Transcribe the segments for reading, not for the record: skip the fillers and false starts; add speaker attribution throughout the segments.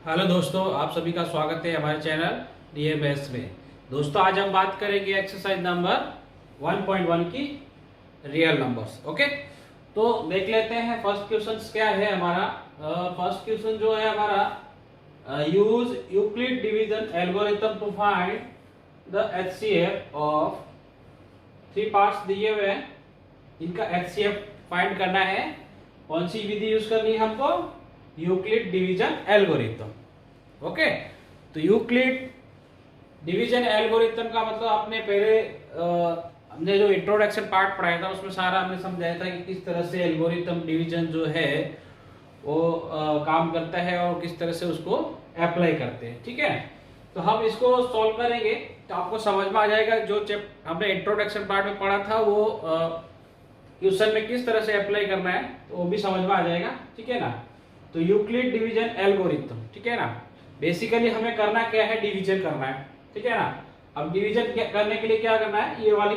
Speaker 1: Hello दोस्तों, आप सभी का स्वागत है हमारे चैनल डीएमएस में। दोस्तों, आज हम बात करेंगे एक्सरसाइज नंबर 1.1 की रियल नंबर्स। ओके, तो देख लेते हैं फर्स्ट क्वेश्चन क्या है हमारा। फर्स्ट क्वेश्चन जो है हमारा, use Euclid division algorithm to find the HCF of three parts दिए हुए हैं। इनका एचसीएफ फाइंड करना है। कौन सी विधि यूज करनी है हमको? Euclid division algorithm. ओके, तो यूक्लिड डिवीजन एल्गोरिथम का मतलब आपने पहले हमने जो इंट्रोडक्शन पार्ट पढ़ाया था उसमें सारा हमने समझाया था कि किस तरह से एल्गोरिथम डिवीजन जो है वो काम करता है और किस तरह से उसको अप्लाई करते हैं। ठीक है, तो हम इसको सॉल्व करेंगे तो आपको समझ में आ जाएगा। जो हमने इंट्रोडक्शन पार्ट में पढ़ा था वो क्वेश्चन में किस तरह से अप्लाई करना है तो वो भी समझ में आ जाएगा। ठीक है ना, तो यूक्लिड डिवीजन एल्गोरिथम, ठीक है ना, बेसिकली हमें करना क्या है? डिवीजन करना है। ठीक है ना, अब डिवीजन करने के लिए क्या करना है? ये वाली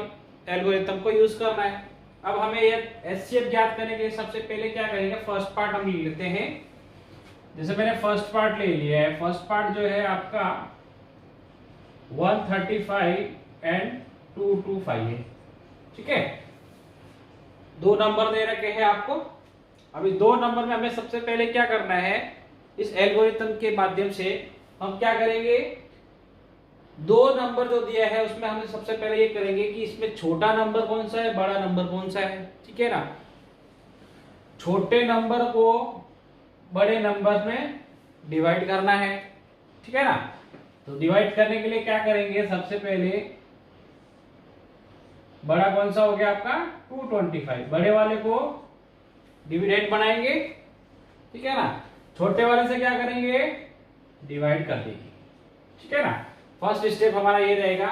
Speaker 1: एल्गोरिथम को यूज करना है। अब हमें ये एचसीएफ ज्ञात करने के लिए सबसे पहले क्या करेंगे? फर्स्ट पार्ट हम ले लेते हैं। जैसे मैंने फर्स्ट पार्ट ले लिया है। फर्स्ट पार्ट जो है आपका 135 एंड 225 है। ठीक है, दो नंबर दे रखे हैं आपको। अभी दो नंबर में हमें सबसे पहले क्या करना है? इस एल्गोरिथम के माध्यम से हम क्या करेंगे? दो नंबर जो दिया है उसमें हम सबसे पहले ये करेंगे कि इसमें छोटा नंबर कौन सा है, बड़ा नंबर कौन सा है। ठीक है ना, छोटे नंबर को बड़े नंबर में डिवाइड करना है। ठीक है ना, तो डिवाइड करने के लिए क्या करेंगे? सबसे पहले बड़ा कौन सा हो गया आपका? 225। बड़े वाले को डिविडेंड बनाएंगे। ठीक है ना, छोटे वाले से क्या करेंगे? डिवाइड कर देंगे। ठीक है ना, फर्स्ट स्टेप हमारा ये रहेगा।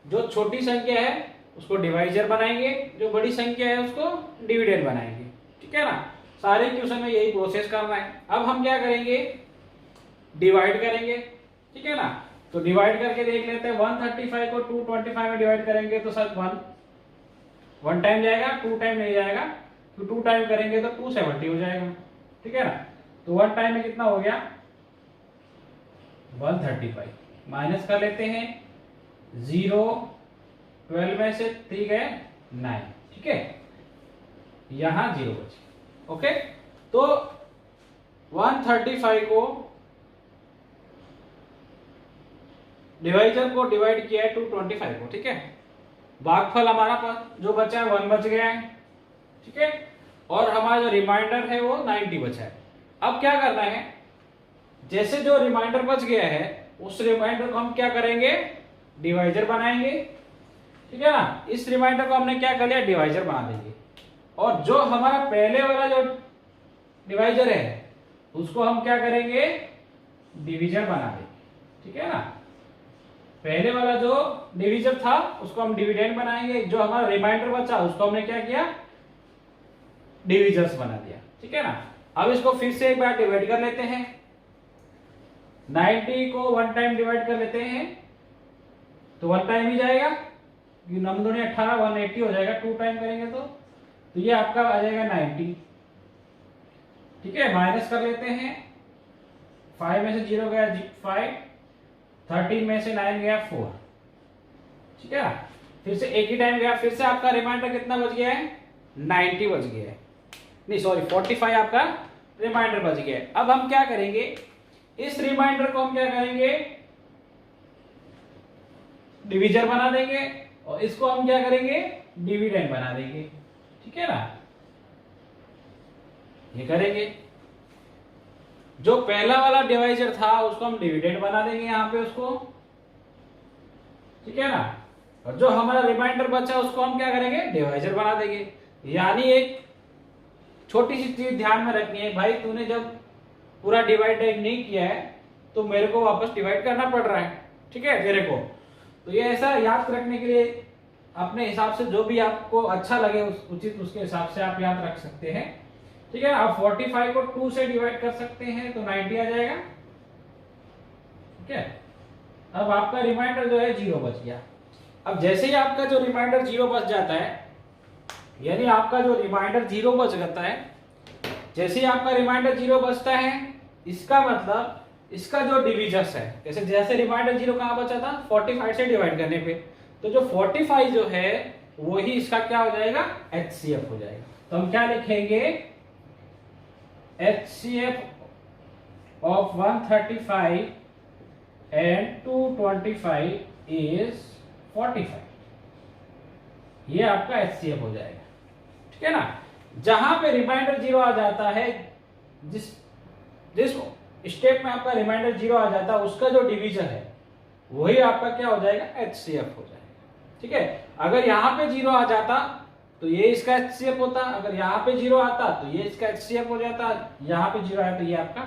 Speaker 1: जो छोटी संख्या है उसको डिवाइजर बनाएंगे, जो बड़ी संख्या है उसको डिविडेंड बनाएंगे। ठीक है ना, सारे क्वेश्चन में यही प्रोसेस करना है। अब हम क्या करेंगे? डिवाइड करेंगे। ठीक है ना, तो डिवाइड करके देख लेते हैं। 135 को 225 में डिवाइड करेंगे तो सर वन टाइम जाएगा, टू टाइम नहीं जाएगा। तो टू टाइम करेंगे तो 270 हो जाएगा। ठीक है ना, तो वन टाइम में कितना हो गया? 135। माइनस कर लेते हैं। 0 12 में से 3 गए 9। ठीक है, यहां 0 बचे। ओके, तो 135 को डिवाइजर को डिवाइड किया है 225 को। ठीक है, भागफल हमारा जो बचा है 1 बच गया है। ठीक है, और हमारा जो रिमाइंडर है वो 90 बचा है। अब क्या करना है? जैसे जो रिमाइंडर बच गया है उस रिमाइंडर को हम क्या करेंगे? डिवाइजर बनाएंगे। ठीक है ना, इस रिमाइंडर को हमने क्या कर लिया? डिवाइजर बना देंगे। और जो हमारा पहले वाला जो डिवाइजर है उसको हम क्या करेंगे? डिवीजर बना देंगे। ठीक है ना, पहले वाला जो डिवीजर था उसको हम डिविडेंड बनाएंगे। जो हमारा रिमाइंडर बचा उसको हमने क्या किया? डिविजर्स बना दिया। ठीक है ना, अब इसको फिर से एक बार डिवाइड कर लेते हैं। 90 को वन टाइम डिवाइड कर लेते हैं तो वन टाइम ही जाएगा, नंबर 18 180 हो जाएगा। टू टाइम करेंगे तो ये आपका आ जाएगा 90। ठीक है, माइनस कर लेते हैं। 5 में से 0 गया 5, 13 में से 9 गया 4। ठीक है, फिर से एक ही टाइम गया। फिर से आपका रिमाइंडर कितना बच गया है? 90 बच गया है। नहीं सॉरी, 45 आपका रिमाइंडर बच गया है। अब हम क्या करेंगे? इस रिमाइंडर को हम क्या करेंगे? डिवीजर बना देंगे और इसको हम क्या करेंगे? डिविडेंड बना देंगे। ठीक है ना, ये करेंगे। जो पहला वाला डिवाइजर था उसको हम डिविडेंड बना देंगे यहां पे उसको। ठीक है ना, और जो हमारा रिमाइंडर बचा उसको हम क्या करेंगे? डिवाइजर बना देंगे। यानी एक छोटी सी चीज ध्यान में रखनी है भाई, तूने जब पूरा डिवाइड नहीं किया है तो मेरे को वापस डिवाइड करना पड़ रहा है। ठीक है, तेरे को तो ये ऐसा याद रखने के लिए अपने हिसाब से जो भी आपको अच्छा लगे उचित उसके हिसाब से आप याद रख सकते हैं। ठीक है, आप 45 को 2 से डिवाइड कर सकते हैं तो 90 आ जाएगा। ठीक है, अब आपका रिमाइंडर जो है 0 बच गया। अब जैसे ही आपका जो रिमाइंडर 0 बच जाता है, यानी आपका जो रिमाइंडर 0 बच जाता है, जैसे ही आपका रिमाइंडर 0 बचता है इसका मतलब इसका जो डिविजर्स है, जैसे जैसे रिमाइंडर 0 कहाँ बचा था 45 से डिवाइड करने पे, तो जो 45 जो है वही इसका क्या हो जाएगा HCF हो जाएगा। तो हम क्या लिखेंगे HCF of 135 and 225 is 45, ये आपका HCF हो जाएगा। ठीक है ना। जहां पे रिमाइंडर 0 आ जाता है, जिस जिस स्टेप में आपका रिमाइंडर 0 आ जाता है उसका जो डिवीजन है वही आपका क्या हो जाएगा HCF हो जाएगा। ठीक है। अगर यहाँ पे 0 आ जाता तो ये इसका HCF होता, अगर यहाँ पे 0 आता तो ये इसका HCF हो जाता, यहाँ पे 0 आया तो ये आपका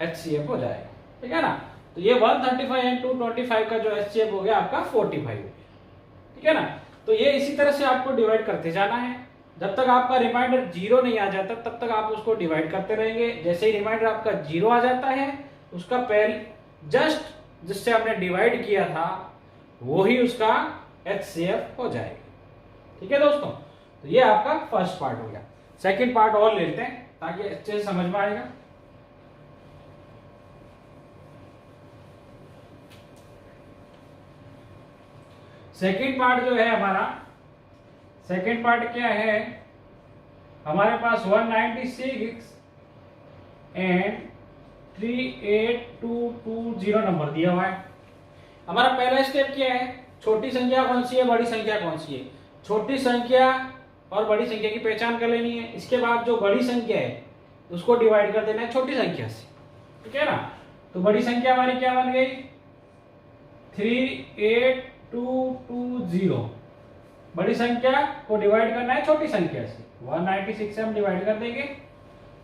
Speaker 1: HCF हो जाएगा। ठीक है ना। तो ये 135 एंड 225 का जो HCF हो गया आपका 45 हो गया। ठीक है ना। तो ये इसी तरह से आपको डिवाइड करते जाना है, जब तक आपका रिमाइंडर 0 नहीं आ जाता तब तक आप उसको डिवाइड करते रहेंगे। जैसे ही रिमाइंडर आपका 0 आ जाता है उसका पहले जस्ट जिससे हमने डिवाइड किया था वही उसका HCF हो जाएगा। ठीक है दोस्तों। तो ये आपका फर्स्ट पार्ट हो गया। सेकंड पार्ट और लेते हैं ताकि अच्छे से समझ में आएगा। सेकंड पार्ट जो है हमारा, सेकंड पार्ट क्या है, हमारे पास 196 एंड 38220 नंबर दिया हुआ है। हमारा पहला स्टेप क्या है, छोटी संख्या कौन सी है, बड़ी संख्या कौन सी है, छोटी संख्या और बड़ी संख्या की पहचान कर लेनी है। इसके बाद जो बड़ी संख्या है उसको डिवाइड कर देना है छोटी संख्या से। ठीक है ना। तो बड़ी संख्या हमारी क्या बन गई 38220, बड़ी संख्या को डिवाइड करना है छोटी संख्या से, 196 से हम डिवाइड कर देंगे।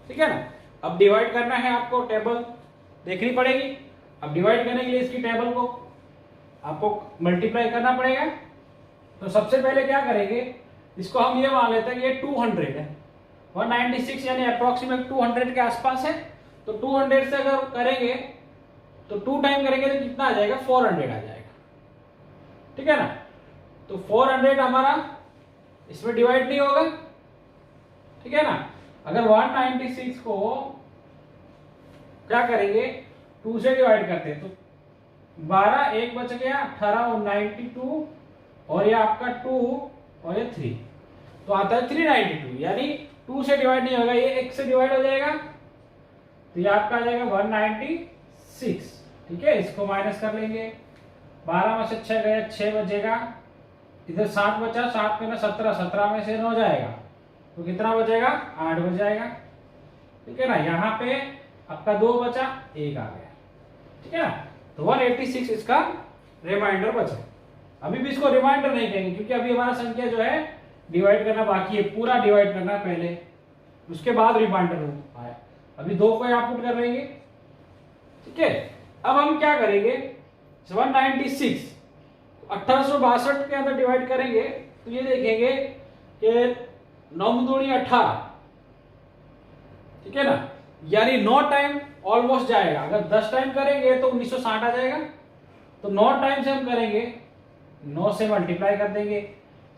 Speaker 1: ठीक है ना। अब डिवाइड करना है आपको, टेबल देखनी पड़ेगी। अब डिवाइड करने के लिए इसकी टेबल को आपको मल्टीप्लाई करना पड़ेगा। तो सबसे पहले क्या करेंगे, इसको हम ये मान लेते हैं कि ये 200 है, 196 यानी अप्रोक्सीमेट 200 के आसपास है। तो 200 से अगर करेंगे तो 2 टाइम करेंगे तो कितना आ जाएगा 400 आ जाएगा। ठीक है ना। तो 400 हमारा इसमें डिवाइड नहीं होगा। ठीक है ना। अगर 196 को क्या करेंगे 2 से डिवाइड करते हैं तो 12, 1 बच गया, 18 और 92 और ये आपका 2 और ये 3, तो आता है 392, यानी 2 से डिवाइड नहीं होगा, ये 1 से डिवाइड हो जाएगा तो ये आपका आ जाएगा 196। ठीक है। इसको माइनस कर लेंगे, 12 में से 6 गया, 6 बचेगा, इधर 7 बचा, 7 में 17, 17 में से 9 जाएगा तो कितना बचेगा 8 बच जाएगा। ठीक है ना। यहाँ पे आपका 2 बचा, 1 आ गया। ठीक है ना। तो 186 इसका रिमाइंडर बचा। अभी भी इसको रिमाइंडर नहीं कहेंगे क्योंकि अभी हमारा संख्या जो है डिवाइड करना बाकी है, पूरा डिवाइड करना पहले, उसके बाद रिमाइंडर आया। अभी 2 को यहाँ पुट कर लेंगे। ठीक है। अब हम क्या करेंगे 196 1862 के अंदर डिवाइड करेंगे तो ये देखेंगे कि 9 दूनी 18। ठीक है ना। यानी 9 टाइम ऑलमोस्ट जाएगा। अगर 10 टाइम करेंगे तो 1960 आ जाएगा। तो 9 टाइम से हम करेंगे, 9 से मल्टीप्लाई कर देंगे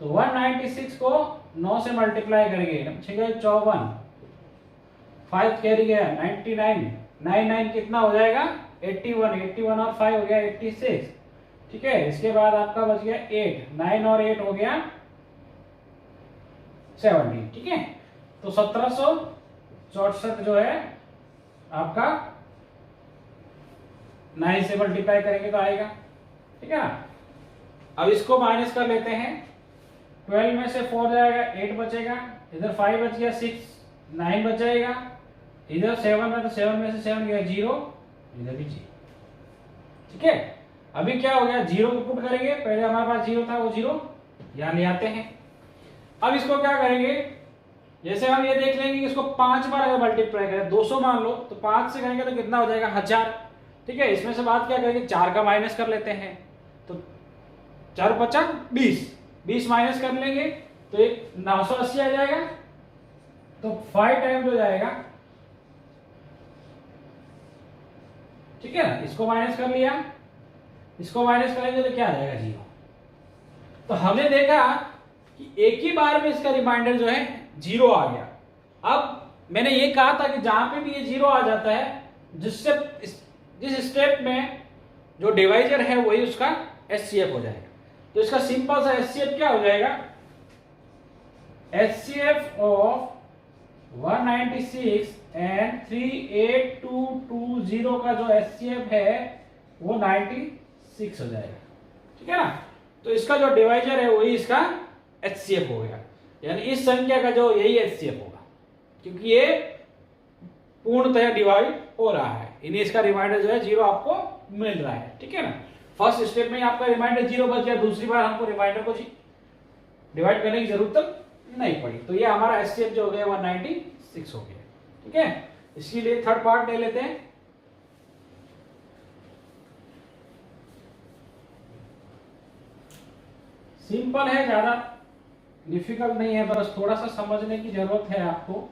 Speaker 1: तो 196 को 9 से मल्टीप्लाई करेंगे, 54, 5 कैरी गया 99, 99 कितना हो जाएगा 81, 81 और 5 हो गया 86। ठीक है। इसके बाद आपका बच गया 8, 9 और 8 हो गया 70। ठीक है। तो 1764 जो है आपका 9 से मल्टीप्लाई करेंगे तो आएगा। ठीक है ना। अब इसको माइनस कर लेते हैं, 12 में से 4 जाएगा, 8 बचेगा, इधर 5 बच गया, 6, 9 बचेगा, इधर 7 है तो 7 में से 7 गया 0, इधर भी 0। ठीक है। अभी क्या हो गया 0 को पुट करेंगे, पहले हमारे पास 0 था वो 0 यहां ले आते हैं। अब इसको क्या करेंगे, जैसे हम ये देख लेंगे कि इसको 5 बार अगर मल्टीप्लाई करें, 200 मान लो, तो 5 से करेंगे तो कितना हो जाएगा 1000। ठीक है। इसमें से बात क्या करेंगे 4 का माइनस कर लेते हैं, तो 4 बचा 20, 20 माइनस कर लेंगे तो एक 980 आ जाएगा। तो 5 टाइम जो जाएगा। ठीक है ना। इसको माइनस कर लिया, इसको माइनस करेंगे तो क्या आ जाएगा 0। तो हमने देखा कि एक ही बार में इसका रिमाइंडर जो है 0 आ गया। अब मैंने ये कहा था कि जहां पे भी ये 0 आ जाता है, जिससे जिस स्टेप में जो डिवाइजर है वही उसका HCF हो जाएगा। तो इसका सिंपल सा HCF क्या हो जाएगा, HCF ऑफ 196 एंड 38220 का जो HCF है वो 96 हो जाएगा, ठीक है ना। तो इसका जो डिवाइजर है वही इसका HCF हो गया, यानी इस संख्या का जो यही HCF होगा, क्योंकि ये पूर्णतः डिवाइड हो रहा है, यानी इसका रिमाइंडर जो है 0 आपको मिल रहा है, ठीक है ना। फर्स्ट स्टेप में आपका रिमाइंडर 0 बच गया, दूसरी बार हमको रिमाइंडर को डिवाइड करने की जरूरत नहीं पड़ी। तो ये हमारा HCF जो हो गया 196 हो गया, ठीक है। इसके लिए थर्ड पार्ट ले लेते हैं। सिंपल है, ज्यादा डिफिकल्ट नहीं है, बस थोड़ा सा समझने की जरूरत है आपको।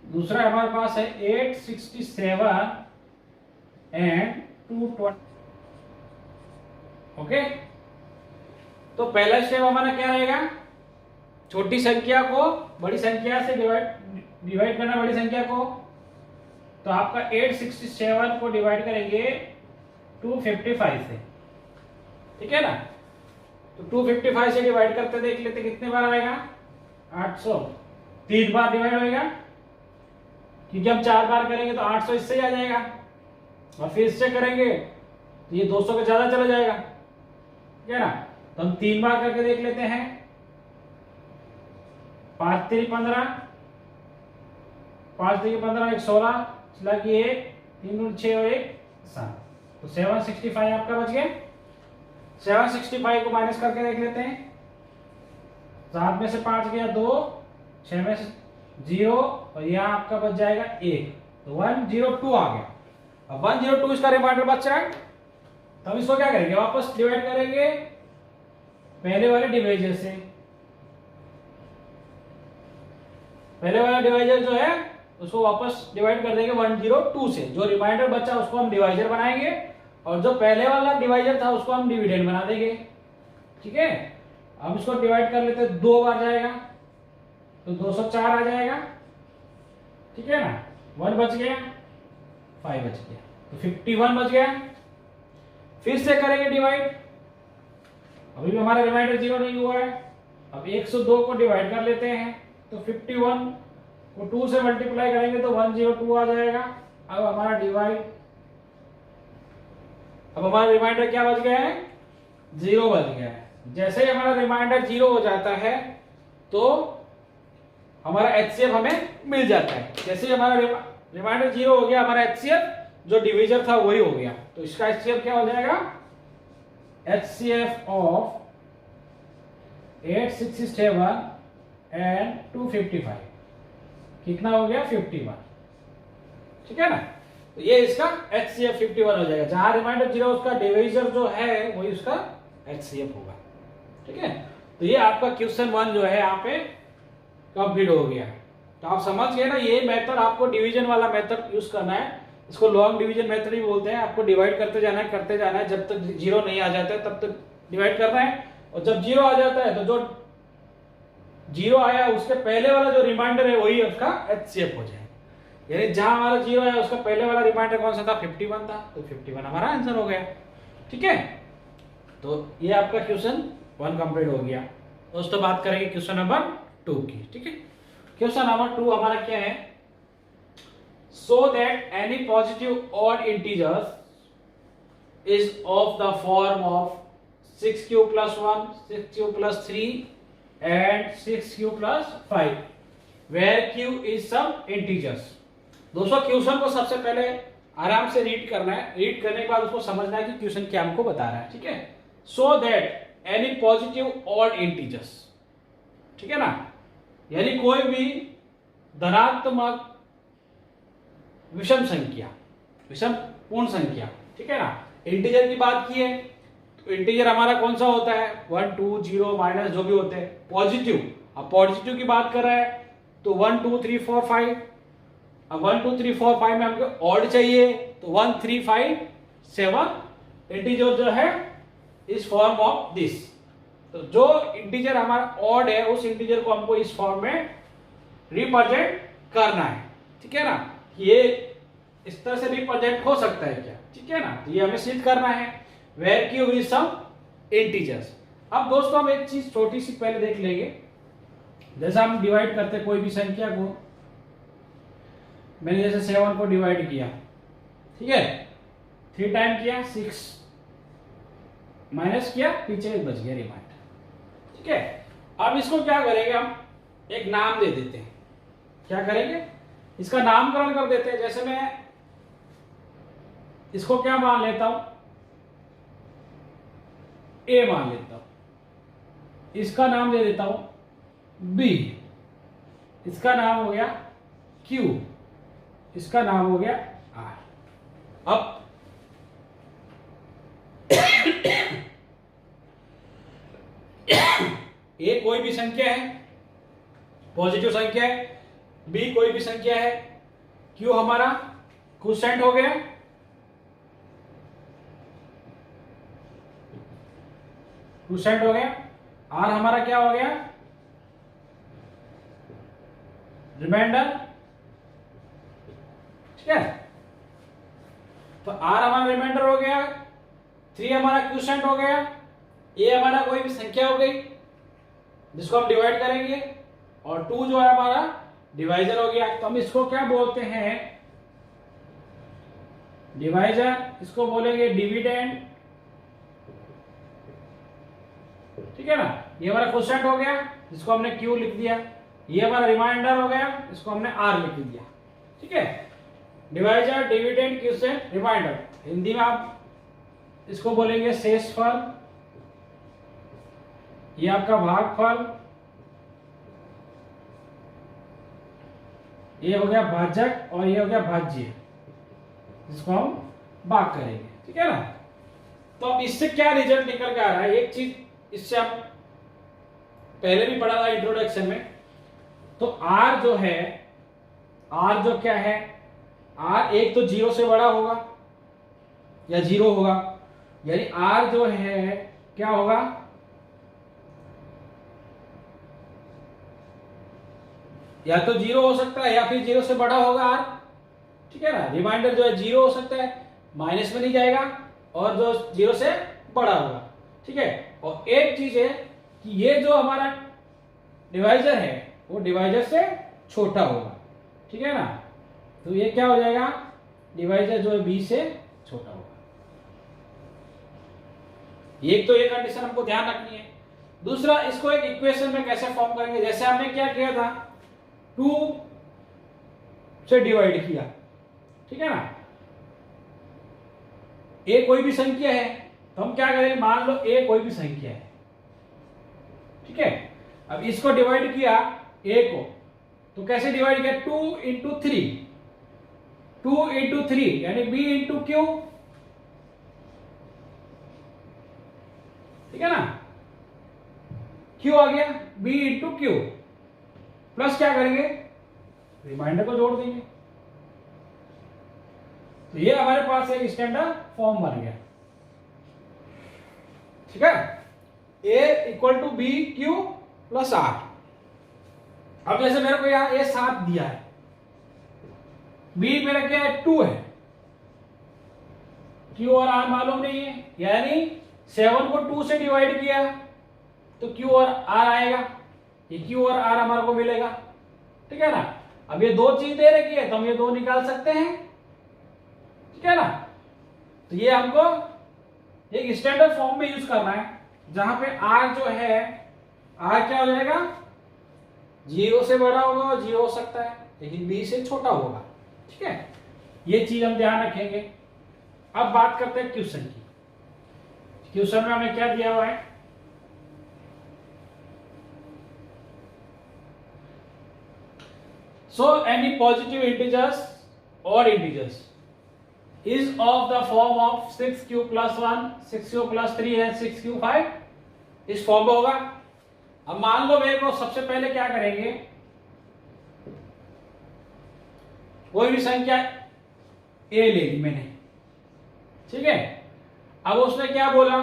Speaker 1: दूसरा हमारे पास है 867 एंड 220, ओके। तो पहला स्टेप हमारा क्या रहेगा, छोटी संख्या को बड़ी संख्या से डिवाइड करना, बड़ी संख्या को। तो आपका 867 को डिवाइड करेंगे 255 से, ठीक है ना। तो 255 से डिवाइड करते देख लेते कितने बार आएगा, 800, 3 बार डिवाइड होएगा, क्योंकि हम 4 बार करेंगे तो 800 इससे ही आ जाएगा, और फिर इससे करेंगे तो ये 200 के ज्यादा चला जाएगा, ठीक है ना। तो हम 3 बार करके देख लेते हैं, 5 3 15, 5 3 15, 1 16, लगी 1 3 6 और 1 7, तो 765 आपका बच गया। 765 को माइनस करके देख लेते हैं, 7 में से 5 गया 2, 6 में से 0, और यहाँ आपका बच जाएगा 1, तो 102 आ गया। अब 102 इसका रिमाइंडर बच रहा है, तो हम इसको क्या करेंगे, वापस डिवाइड करेंगे पहले वाले डिवाइजर से। पहले वाला डिवाइजर जो है उसको वापस डिवाइड कर देंगे 102 से, जो रिमाइंडर बचा उसको हम डिवाइजर बनाएंगे, और जो पहले वाला डिवाइजर था उसको हम डिविडेंड बना देंगे, ठीक है। हम इसको डिवाइड कर लेते हैं, 2 बार जाएगा तो 204 आ जाएगा, ठीक है ना। 1 बच गया, 5 बच गया, तो 51 बच गया। फिर से करेंगे डिवाइड, अभी भी हमारा रिमाइंडर 0 नहीं हुआ है। अब 102 को डिवाइड कर लेते हैं, तो 51 को 2 से मल्टीप्लाई करेंगे तो 102 आ जाएगा। अब हमारा रिमाइंडर क्या बच गया है, 0 बच गया है। जैसे ही हमारा रिमाइंडर 0 हो जाता है तो हमारा HCF हमें मिल जाता है। जैसे ही हमारा रिमाइंडर 0 हो गया, हमारा HCF जो डिवीजर था वही हो गया। तो इसका HCF क्या हो जाएगा, HCF ऑफ 867 एंड 255 कितना हो गया, 51, ठीक है ना। तो ये इसका HCF 51 हो जाएगा। जहां रिमाइंडर 0 उसका डिवीजर जो है वही उसका HCF होगा, ठीक है। तो ये आपका क्वेश्चन 1 जो है यहाँ पे कंप्लीट हो गया। तो आप समझ गए ना, ये मेथड आपको डिवीजन वाला मेथड यूज करना है। इसको लॉन्ग डिवीजन मेथड भी बोलते हैं। आपको डिवाइड करते जाना है, जब तक 0 नहीं आ जाता है तब तक डिवाइड करना है, और जब 0 आ जाता है तो जो 0 आया उसके पहले वाला जो रिमाइंडर है वही उसका HCF हो जाए। यानी जहां हमारा 0 आया उसका पहले वाला रिमाइंडर कौन सा था, 51 था, तो 51 हमारा आंसर हो गया, ठीक है। तो ये आपका क्वेश्चन 1 कंप्लीट हो गया। दोस्तों बात करेंगे क्वेश्चन नंबर 2 की, ठीक है। क्वेश्चन नंबर 2 हमारा क्या है, so that any positive odd integers is of the form of 6q plus 1, 6q plus 3 and 6q plus 5 where q is some integers। दोस्तों क्वेश्चन को सबसे पहले आराम से रीड करना है, रीड करने के बाद उसको समझना है कि क्वेश्चन क्या हमको बता रहा है, ठीक है। so that any positive odd integers, ठीक है ना, यानी कोई भी धनात्मक विषम संख्या, विषम पूर्ण संख्या, ठीक है ना। इंटीजर की बात की है तो इंटीजर हमारा कौन सा होता है, 1 2 0 माइनस जो भी होते हैं। पॉजिटिव, अब पॉजिटिव की बात कर रहा है तो 1 2 3 4 5। अब 1 2 3 4 5 में हमको ऑड चाहिए तो 1 3 5 7 इंटीजर जो है इस फॉर्म ऑफ दिस। तो जो इंटीजर हमारा ऑड है उस इंटीजर को हमको इस फॉर्म में रिप्रेजेंट करना है, ठीक है ना। ये इस तरह से रिप्रेजेंट हो सकता है क्या, ठीक है ना। तो ये हमें सिद्ध करना है, where Q is some integers. अब दोस्तों हम एक चीज छोटी सी पहले देख लेंगे, जैसा हम डिवाइड करते कोई भी संख्या को, मैंने जैसे 7 को डिवाइड किया, ठीक है, 3 टाइम किया, 6 माइनस किया, पीछे एक बच गया रिमाइंडर, ठीक है। अब इसको क्या करेंगे, हम एक नाम दे देते हैं। क्या करेंगे, इसका नामकरण कर देते हैं। जैसे मैं इसको क्या मान लेता हूं, ए मान लेता हूं, इसका नाम दे देता हूं बी, इसका नाम हो गया क्यू, इसका नाम हो गया आर। अब ए कोई भी संख्या है, पॉजिटिव संख्या है, बी कोई भी संख्या है, क्यू हमारा क्वोशिएंट हो गया, क्वोशिएंट हो गया, आर हमारा क्या हो गया, रिमाइंडर, ठीक है। तो आर हमारा रिमाइंडर हो गया, 3 हमारा क्वोशिएंट हो गया, ए हमारा कोई भी संख्या हो गई जिसको हम डिवाइड करेंगे, और 2 जो है हमारा डिवाइजर हो गया। तो हम इसको क्या बोलते हैं, डिवाइजर, इसको बोलेंगे डिविडेंड, ठीक है ना। ये हमारा क्वोशिएंट हो गया, जिसको हमने क्यू लिख दिया, ये हमारा रिमाइंडर हो गया, इसको हमने आर लिख दिया, ठीक है। Divisor, dividend, quotient, remainder, Hindi में आप इसको बोलेंगे शेषफल, ये आपका भागफल, ये हो गया भाजक, और ये हो गया भाज्य, जिसको हम भाग करेंगे, ठीक है ना। तो अब इससे क्या रिजल्ट निकल के आ रहा है, एक चीज इससे आप पहले भी पढ़ा था इंट्रोडक्शन में। तो आर जो है, आर जो क्या है, आर एक तो 0 से बड़ा होगा या 0 होगा, यानी आर जो है क्या होगा, या तो 0 हो सकता है या फिर 0 से बड़ा होगा आर, ठीक है ना। रिमाइंडर जो है 0 हो सकता है, माइनस में नहीं जाएगा, और जो 0 से बड़ा होगा, ठीक है। और एक चीज है कि ये जो हमारा डिवाइजर है वो डिवाइजर से छोटा होगा, ठीक है ना। तो ये क्या हो जाएगा, डिवाइजर जो है बी से छोटा होगा। एक तो ये कंडीशन हमको ध्यान रखनी है। दूसरा, इसको एक इक्वेशन में कैसे फॉर्म करेंगे, जैसे हमने क्या किया था, 2 से डिवाइड किया, ठीक है ना। ए कोई भी संख्या है, तो हम क्या करेंगे, मान लो ए कोई भी संख्या है, ठीक है। अब इसको डिवाइड किया ए को, तो कैसे डिवाइड किया, 2 इंटू 3, 2 इंटू 3 यानी बी इंटू क्यू, ठीक है ना। क्यू आ गया, बी इंटू क्यू, प्लस क्या करेंगे, रिमाइंडर को जोड़ देंगे। तो ये हमारे पास एक स्टैंडर्ड फॉर्म बन गया, ठीक है। A equal to B Q plus R. अब जैसे मेरे को यहां ए 7 दिया है, बी मेरा क्या है 2 है, क्यू और आर मालूम नहीं है, यानी 7 को 2 से डिवाइड किया तो क्यू और आर आएगा, ये क्यू और आर हमारे को मिलेगा, ठीक है ना। अब ये 2 चीज दे रखी है तो हम ये 2 निकाल सकते हैं, ठीक है ना। तो ये हमको एक स्टैंडर्ड फॉर्म में यूज करना है, जहां पे आर जो है, आर क्या हो जाएगा, 0 से बड़ा होगा और 0 हो सकता है, लेकिन बी से छोटा होगा, ठीक है। ये चीज हम ध्यान रखेंगे। अब बात करते हैं क्वेश्चन की। क्वेश्चन में हमें क्या दिया हुआ है, so any positive integers or integers is of the form of 6q plus 1, 6q plus 3 and 6q 5, इस फॉर्म में होगा। अब मान लो मेरे को सबसे पहले क्या करेंगे, कोई भी संख्या ए ले ली मैंने, ठीक है। अब उसने क्या बोला,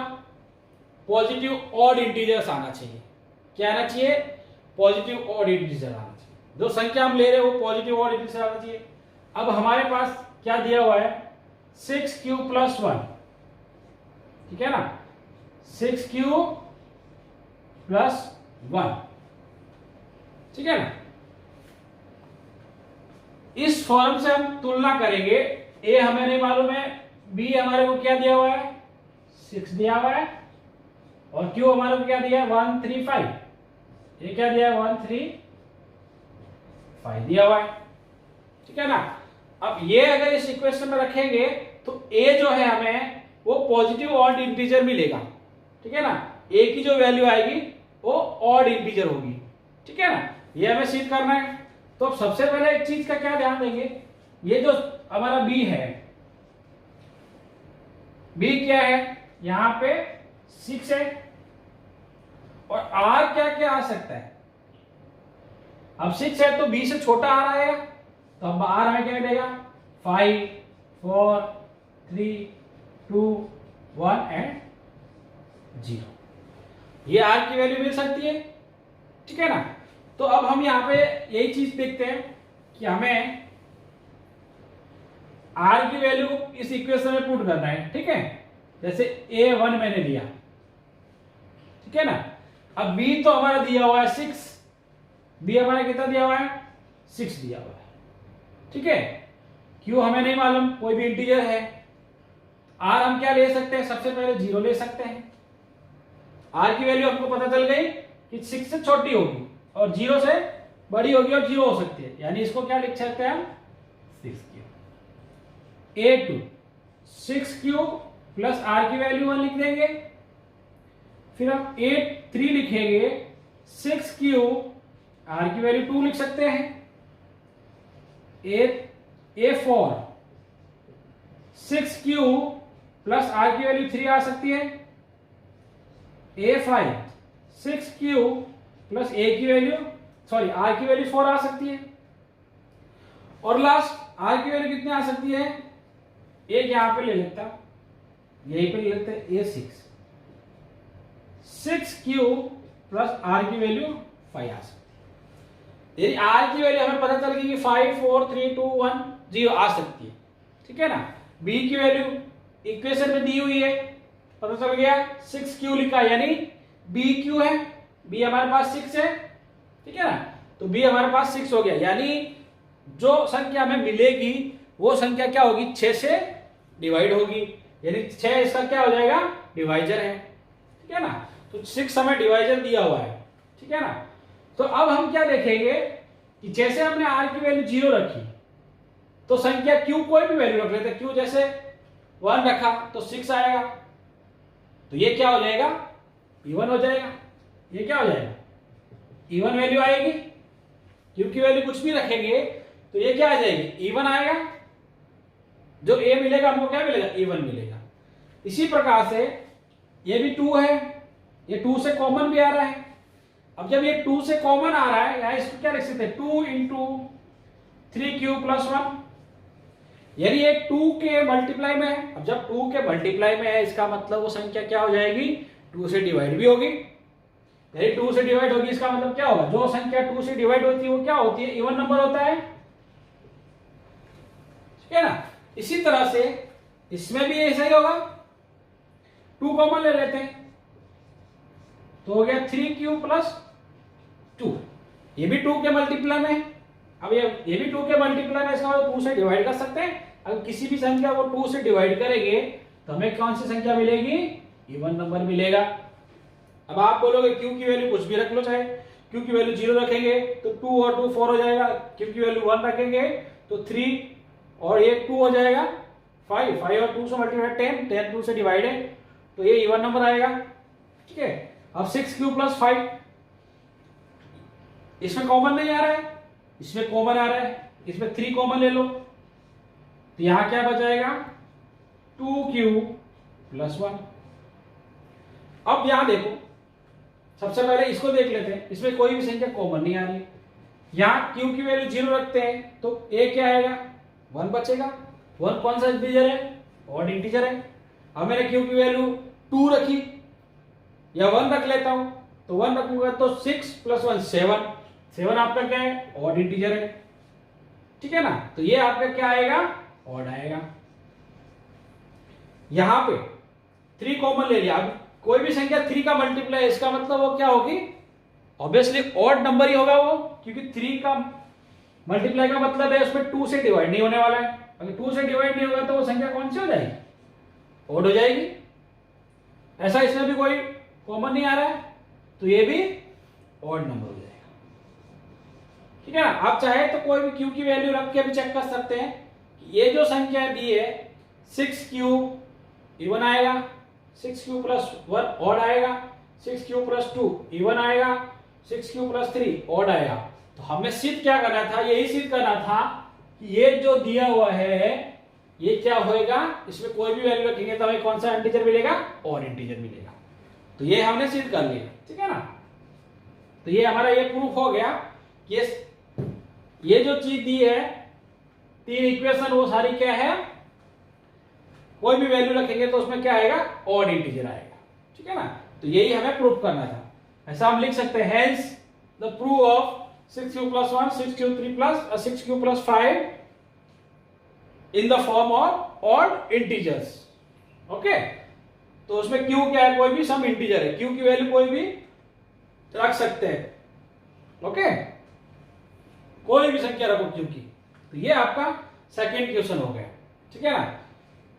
Speaker 1: पॉजिटिव ऑड इंटीजर्स आना चाहिए। क्या आना चाहिए, पॉजिटिव ऑड इंटीजर आना चाहिए। जो संख्या हम ले रहे हैं वो पॉजिटिव ऑड इंटीजर आना चाहिए। अब हमारे पास क्या दिया हुआ है 6q प्लस 1, ठीक है ना, 6q प्लस 1, ठीक है ना। इस फॉर्म से हम तुलना करेंगे, ए हमें नहीं मालूम है, बी हमारे को क्या दिया हुआ है 6 दिया हुआ है, और क्यू हमारे को क्या दिया है 135, ये क्या दिया है 135 दिया हुआ है, ठीक है ना। अब ये अगर इस इक्वेशन में रखेंगे तो ए जो है हमें वो पॉजिटिव ऑड इंटीजर मिलेगा, ठीक है ना, ए की जो वैल्यू आएगी वो ऑड इंटीजर होगी, ठीक है ना, ये हमें सिद्ध करना है। तो अब सबसे पहले एक चीज का क्या ध्यान देंगे, ये जो हमारा बी है, बी क्या है यहां पे 6 है, और आर क्या क्या आ सकता है, अब 6 है तो बी से छोटा आर आएगा, तो अब आर हमें क्या मिलेगा 5 4 3 2 1 एंड 0, ये आर की वैल्यू मिल सकती है, ठीक है ना। तो अब हम यहां पे यही चीज देखते हैं कि हमें आर की वैल्यू इस इक्वेशन में पुट करना है, ठीक है, जैसे a1 मैंने लिया, ठीक है ना। अब b तो हमारा दिया हुआ है 6, b हमारा कितना दिया हुआ है 6 दिया हुआ है, ठीक है। q हमें नहीं मालूम, कोई भी इंटीजर है। r हम क्या ले सकते हैं, सबसे पहले 0 ले सकते हैं, r की वैल्यू हमको पता चल गई कि 6 से छोटी होगी और 0 से बड़ी होगी और 0 हो सकती है, यानी इसको क्या लिख सकते हैं हम 6q, a2 6q plus r की वैल्यू 1 लिख देंगे, फिर हम a3 लिखेंगे 6q, r की वैल्यू 2 लिख सकते हैं, a4 6q प्लस r की वैल्यू 3 आ सकती है, a5 6q प्लस a की वैल्यू सॉरी r की वैल्यू 4 आ सकती है, और लास्ट r की वैल्यू कितनी आ सकती है, एक यहां पे ले लेता, यहीं पे ले लेते हैं a6 6q प्लस r की वैल्यू 5 आ सकती है, यदि r की वैल्यू हमें पता चल गई कि 5 4 3 2 1 0 आ सकती है, ठीक है ना। b की वैल्यू इक्वेशन में दी हुई है, पता चल गया 6q लिखा, यानी bq है, b हमारे पास 6 है, ठीक है ना, तो b हमारे पास 6 हो गया, यानी जो संख्या हमें मिलेगी वो संख्या क्या होगी 6 से डिवाइड होगी, यानी 6 इसका क्या हो जाएगा डिवाइजर है, ठीक है ना। तो 6 हमें डिवाइजर दिया हुआ है, ठीक है ना। तो अब हम क्या देखेंगे कि जैसे हमने r की वैल्यू 0 रखी तो संख्या q कोई भी वैल्यू रख लेते, q जैसे 1 रखा तो 6 आएगा, तो ये क्या हो जाएगा इवन हो जाएगा, ये क्या हो जाएगा इवन वैल्यू आएगी, q की वैल्यू कुछ भी रखेंगे तो ये क्या आ जाएगी इवन आएगा, जो a मिलेगा हमको क्या मिलेगा इवन मिलेगा। इसी प्रकार से ये भी 2 है, ये 2 से कॉमन भी आ रहा है, अब जब ये 2 से कॉमन आ रहा है यहां इसको क्या लिख सकते हैं 2 इंटू 3q प्लस 1, यानी ये 2 के मल्टीप्लाई में है। अब जब 2 के मल्टीप्लाई में है इसका मतलब वो संख्या क्या हो जाएगी 2 से डिवाइड भी होगी, यदि 2 से डिवाइड होगी इसका मतलब क्या होगा, जो संख्या 2 से डिवाइड होती है वो क्या होती है इवन नंबर होता है, ठीक है ना। इसी तरह से इसमें भी ऐसा ही होगा, 2 कॉमन ले लेते हैं तो हो गया 3q प्लस 2, ये भी 2 के मल्टीप्लाई में है। अब ये भी 2 के मल्टीप्लाई में, इसका मतलब 2 से डिवाइड कर सकते हैं, अगर किसी भी संख्या को 2 से डिवाइड करेंगे तो हमें कौन सी संख्या मिलेगी इवन नंबर मिलेगा। अब आप बोलोगे q की वैल्यू कुछ भी रख लो, चाहे q की वैल्यू 0 रखेंगे तो 2 और 2 4 हो जाएगा, q की वैल्यू 1 रखेंगे तो 3 और ये 2 हो जाएगा 5 5 और 2 से मल्टीप्लाई 10 10 2 से डिवाइड है तो ये इवन नंबर आएगा, ठीक है। अब 6q प्लस 5 इसमें कॉमन नहीं आ रहा है, इसमें कॉमन आ रहा है, इसमें 3 कॉमन ले लो तो यहां क्या बचाएगा 2q प्लस 1। अब यहां देखो, सबसे पहले इसको देख लेते हैं, इसमें कोई भी संख्या कॉमन नहीं आ रही, यहां q की वैल्यू 0 रखते हैं तो a क्या आएगा 1 बचेगा, 1 कौन सा इंटीजर है ऑड इंटीजर है। अब मैंने q की वैल्यू 2 रखी या 1 रख लेता हूं, तो 1 रखूंगा तो 6 प्लस 1 7, 7 आपका क्या है ऑड इंटीजर है, ठीक है ना। तो ये आपका क्या आएगा ऑड आएगा। यहां पे 3 कॉमन ले लिया। अब कोई भी संख्या 3 का मल्टीप्लाई, इसका मतलब वो क्या होगी, ऑब्वियसली ऑड नंबर ही होगा वो, क्योंकि 3 का मल्टीप्लाई का मतलब है उसमें 2 से डिवाइड नहीं होने वाला है। अगर 2 से डिवाइड नहीं होगा तो वो संख्या कौन सी हो जाएगी, ऑड हो जाएगी। ऐसा इसमें भी कोई कॉमन नहीं आ रहा है, तो ये भी ऑड नंबर हो जाएगा। ठीक है ना। आप चाहे तो कोई भी क्यू की वैल्यू रख के भी चेक कर सकते हैं। ये जो संख्या दी है 6 क्यूब इवन आएगा, 6 क्यूब प्लस 1 ऑड आएगा, 6 क्यूब प्लस 2 इवन आएगा, 6 क्यूब प्लस 3 ऑड आएगा। तो हमें सिद्ध क्या करना था, यही सिद्ध करना था कि ये जो दिया हुआ है ये क्या होएगा, इसमें कोई भी वैल्यू रखेंगे तो हमें कौन सा इंटीजर मिलेगा, ऑड इंटीजर मिलेगा। तो ये हमने सिद्ध कर लिया। ठीक है ना। तो ये हमारा ये प्रूफ हो गया कि ये जो चीज दी है 3 इक्वेशन, वो सारी क्या है, कोई भी वैल्यू रखेंगे तो उसमें क्या आएगा, ऑड इंटीजर आएगा। ठीक है ना। तो यही हमें प्रूफ करना था। ऐसा हम लिख सकते हैं, hence the proof of 6 cube plus 1, 6 cube 3 plus 6 cube plus 5 in the form of odd integers. Okay. तो उसमें q क्या है, कोई भी सम इंटीजर है, q की वैल्यू कोई भी रख सकते हैं। ओके। कोई भी संख्या रखो q की। तो ये आपका सेकंड क्वेश्चन हो गया। ठीक है ना।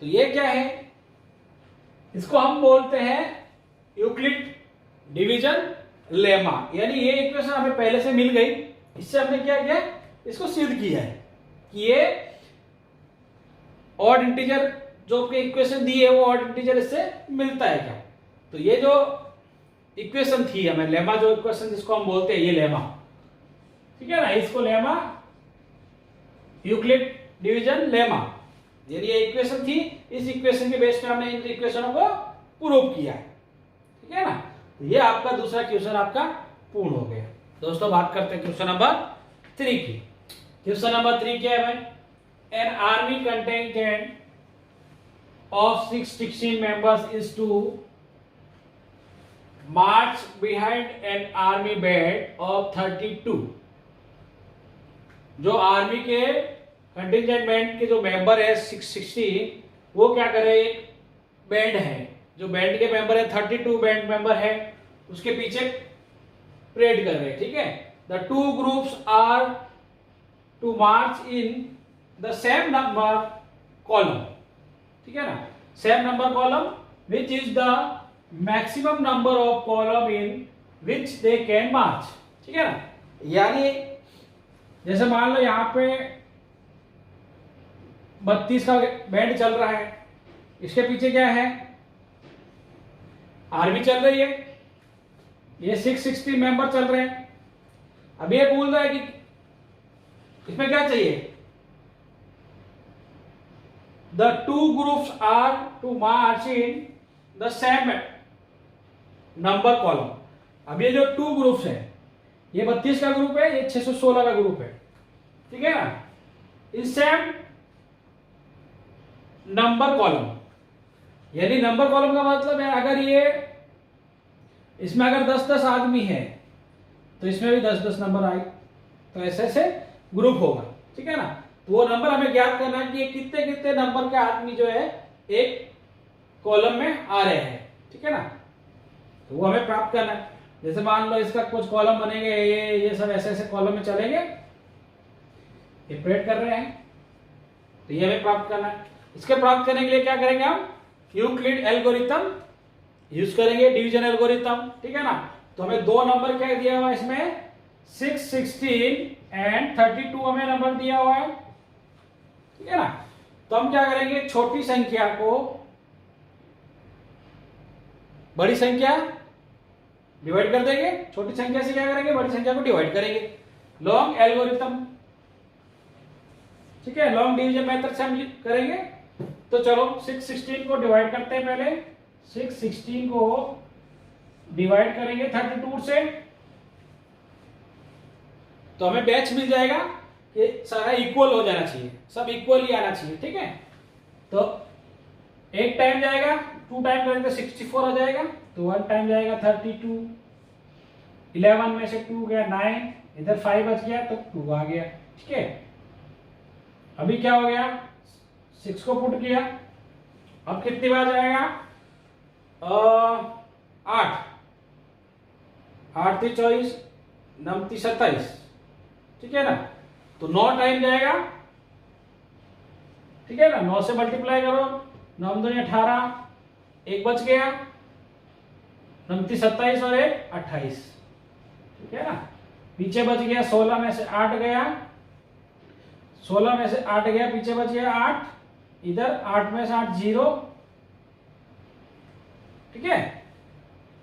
Speaker 1: तो ये क्या है, इसको हम बोलते हैं यूक्लिड डिवीजन लेमा। यानी ये इक्वेशन हमें पहले से मिल गई, इससे हमने क्या किया, इसको सिद्ध किया है कि ये ऑड इंटीजर जो आपके इक्वेशन दी है वो ऑड इंटीजर इससे मिलता है क्या। तो ये जो इक्वेशन थी हमें लेमा, जो इक्वेशन जिसको हम बोलते हैं ये लेमा, ठीक है ना, इसको लेमा यूक्लिड डिवीजन लेमा, ये इक्वेशन थी। इस इक्वेशन के बेस पे हमने इन इक्वेशनों को प्रूव किया है। ठीक है ना। तो ये आपका दूसरा क्वेश्चन आपका पूर्ण हो गया। दोस्तों बात करते हैं क्वेश्चन नंबर 3 की। क्वेश्चन नंबर 3 क्या है भाई, an army contingent of 616 members is to march behind an army band of 32। जो आर्मी के कंटिजेंट बैंड के जो मेंबर है 616, वो क्या करे, एक बैंड है, जो बैंड के मेंबर है 32 बैंड मेंबर है, उसके पीछे परेड कर रहे हैं। ठीक है। The two groups are to march in the same number column. ठीक है ना, same number column which is the maximum number of column in which they can march. ठीक है ना। यानी जैसे मान लो यहां पे 32 का बैंड चल रहा है, इसके पीछे क्या है, आर्मी चल रही है, ये 660 मेंबर चल रहे हैं। अब ये बोल रहा है कि इसमें क्या चाहिए, the two groups are to march in the same number column। अब ये जो 2 ग्रुप्स है, ये 32 का ग्रुप है, ये 616 का ग्रुप है। ठीक है ना। इन सेम नंबर कॉलम, यानी नंबर कॉलम का मतलब है अगर ये इसमें अगर 10-10 आदमी है तो इसमें भी 10-10 नंबर आए, तो ऐसे ऐसे ग्रुप होगा। ठीक है ना। तो वो नंबर हमें ज्ञात करना है कि ये कितने कितने नंबर के आदमी जो है एक कॉलम में आ रहे हैं। ठीक है ना। तो वो हमें प्राप्त करना है। जैसे मान लो इसका कुछ कॉलम बनेंगे, ये सब ऐसे ऐसे कॉलम में चलेंगे, ये परेड कर रहे हैं, तो ये हमें प्राप्त करना है। इसके प्राप्त करने के लिए क्या करेंगे, हम यूक्लिड एल्गोरिथम यूज करेंगे, डिवीजन एल्गोरिथम। ठीक है ना। तो हमें 2 नंबर क्या दिया हुआ है इसमें, 616 एंड 32 हमें नंबर दिया हुआ है। ठीक है ना। तो हम क्या करेंगे, छोटी संख्या को बड़ी संख्या डिवाइड कर देंगे, छोटी संख्या से क्या करेंगे, बड़ी संख्या को डिवाइड करेंगे, लॉन्ग एल्गोरिथम। ठीक है, लॉन्ग डिवीजन मेथड से हम करेंगे। तो चलो 616 को डिवाइड करते हैं। पहले 616 को डिवाइड करेंगे 32 से, तो हमें बैच मिल जाएगा, ये सारा इक्वल हो जाना चाहिए, सब इक्वल ही आना चाहिए। ठीक है। तो 1 टाइम जाएगा, 2 टाइम करेंगे तो 64 हो जाएगा, तो 1 टाइम जाएगा 32, 11 में से 2 गया 9, इधर 5 बच गया तो 2 आ गया। ठीक है। अभी क्या हो गया, 6 को पुट किया, अब कितनी बार जाएगा? 8, 8 3 24, 9 3 27, ठीक है ना। तो 9 टाइम जाएगा, ठीक है ना। 9 से मल्टीप्लाई करो, 9 2 18, एक बच गया, 9 3 27 और एक 28, ठीक है ना। पीछे बच गया 16 में से 8 गया, 16 में से 8 गया, पीछे बच गया 8, इधर 8 में से 8 0, ठीक है।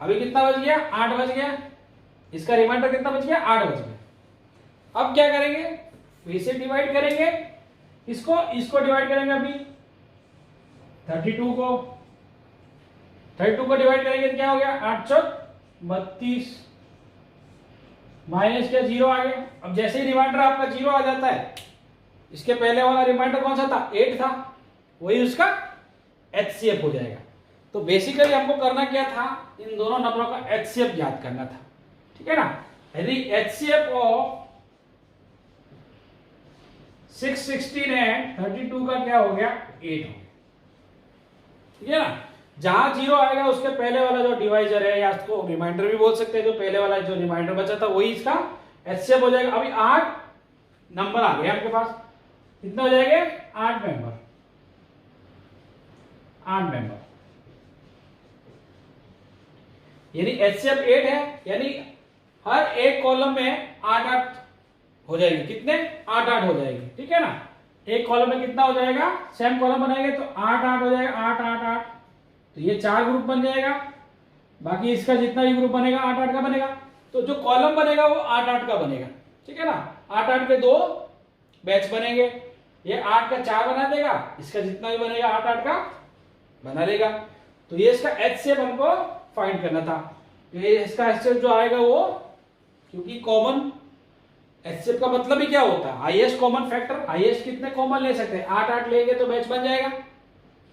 Speaker 1: अभी कितना बच गया? 8 बच गया, इसका रिमाइंडर कितना बच गया? 8 बच गया। अब क्या करेंगे? इसे डिवाइड करेंगे, इसको डिवाइड करेंगे। अभी 32 को डिवाइड करेंगे तो क्या हो गया? 8 चौक 32, माइनस क्या? 0 आ गया। अब जैसे ही रिमाइंडर आपका 0 आ जाता है, इसके पहले वाला रिमाइंडर कौन सा था? 8 था, वही उसका HCF हो जाएगा। तो बेसिकली हमको करना क्या था? इन दोनों नंबरों का HCF याद करना था, ठीक है ना। यदि HCF ऑफ 616 एंड 32 का क्या हो गया? 8 हो गया, ठीक है ना। जहां 0 आएगा उसके पहले वाला जो डिवाइजर है, या उसको रिमाइंडर भी बोल सकते हैं, जो पहले वाला जो रिमाइंडर बचा था वही इसका HCF हो जाएगा। अभी 8 नंबर आ गए आपके पास, कितना हो जाएंगे? 8 मेंबर, 8 मेंबर, यानी HCF 8 है, यानी हर एक कॉलम में 8 हो जाएगी। कितने? 8 हो जाएगी, ठीक है ना। एक कॉलम में कितना हो जाएगा? सेम कॉलम बनाएंगे तो 8 हो जाएगा, 8 तो ये 4 ग्रुप बन जाएगा। बाकी इसका जितना भी ग्रुप बनेगा 8 का बनेगा। तो जो कॉलम बनेगा वो 8 का बनेगा, ठीक है ना। 8 के 2 बैच बनेंगे, ये 8 का 4 बना देगा, इसका जितना भी बनेगा 8 का बना लेगा। तो ये इसका HCF हमको फाइंड करना था। ये इसका HCF जो आएगा वो, क्योंकि कॉमन HCF का मतलब ही क्या होता है? Highest common factor. हाईएस्ट कितने कॉमन ले सकते हैं? 8 लेंगे तो बैच बन जाएगा,